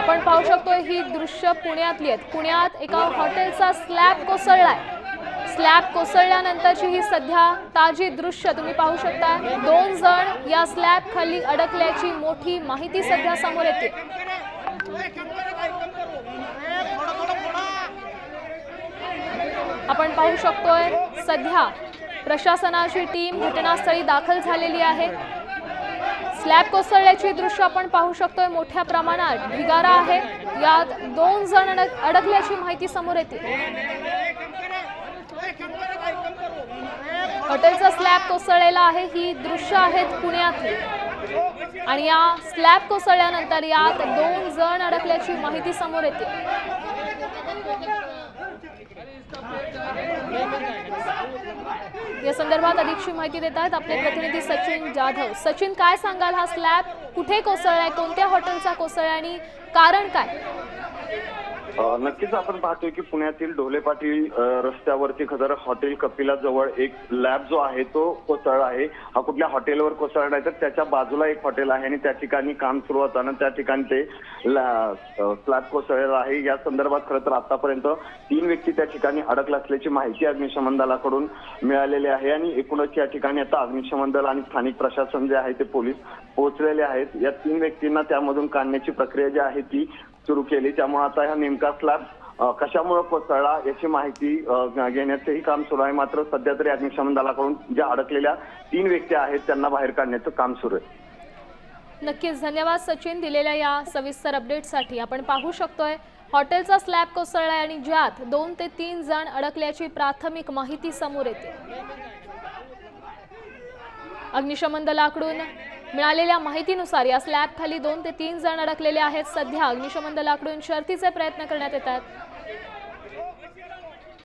आपण पाहू शकतोय ही दृश्य पुण्यातली आहेत। पुण्यात एका हॉटेलचा स्लॅब कोसळलाय। स्लॅब कोसळल्यानंतरची ही सध्या ताजी दृश्य तुम्ही पाहू शकता। 2 जण या स्लॅब खाली अडकल्याची मोठी माहिती सध्या समोर येते। आपण पाहू शकतोय सध्या प्रशासनाची टीम घटनास्थळी दाखल झालेली आहे। स्लॅब कोसळल्याची दृश्य आपण पाहू शकतोय। मोठ्या प्रमाणात ढिगारा आहे। यात 2 जण अडकल्याची माहिती समोर येते। हॉटेलचा स्लॅब कोसळलेला आहे। ही दृश्य आहेत पुण्यातली आणि या स्लॅब कोसळल्यानंतर यात 2 जण अडकल्याची माहिती समोर येते। या संदर्भात अधिकची माहिती देत आहेत आपले प्रतिनिधी सचिन जाधव। सचिन, काय सांगाल, हा स्लॅब कुठे कोसळलाय, कोणत्या हॉटेलचा कोसळलाय आणि कारण काय? नक्कीच आपण पाहतोय की पुण्यातील ढोले पाटील रस्त्यावरती खदर हॉटेल कपिला जवळ एक लॅब जो आहे तो कोसळला आहे। हा कुठल्या हॉटेलवर कोसळला नाही तर त्याच्या बाजूला एक हॉटेल आहे आणि त्या ठिकाणी काम सुरू असताना त्या ठिकाणी ते स्लॅब कोसळलेला आहे। या संदर्भात खरं तर आतापर्यंत 3 व्यक्ती त्या ठिकाणी अडकले असल्याची माहिती अग्निशमन दलाकडून मिळालेली आहे आणि एकूणच या ठिकाणी आता अग्निशमन दल आणि स्थानिक प्रशासन जे आहे ते पोलीस पोहोचलेले आहेत। या 3 व्यक्तींना त्यामधून काढण्याची प्रक्रिया जी आहे ती सुरू केली। त्यामुळे आता हा नेमका स्लॅब कशामुळे कोसळला याची माहिती घेण्याचंही काम सुरू आहे। मात्र सध्या तरी अग्निशमन दलाकडून ज्या अडकलेल्या 3 व्यक्ती आहेत त्यांना बाहेर काढण्याचं काम सुरू आहे। नक्कीच धन्यवाद सचिन दिलेल्या या सविस्तर अपडेटसाठी। आपण पाहू शकतोय हॉटेलचा स्लॅब कोसळलाय आणि ज्यात 2 ते 3 जण अडकल्याची प्राथमिक माहिती समोर येते। अग्निशमन दलाकडून मिळालेल्या माहितीनुसार या स्लॅब खाली 2 ते 3 जण अडकलेले आहेत। सध्या अग्निशमन दलाकडून शर्थीचे प्रयत्न करण्यात येत आहेत।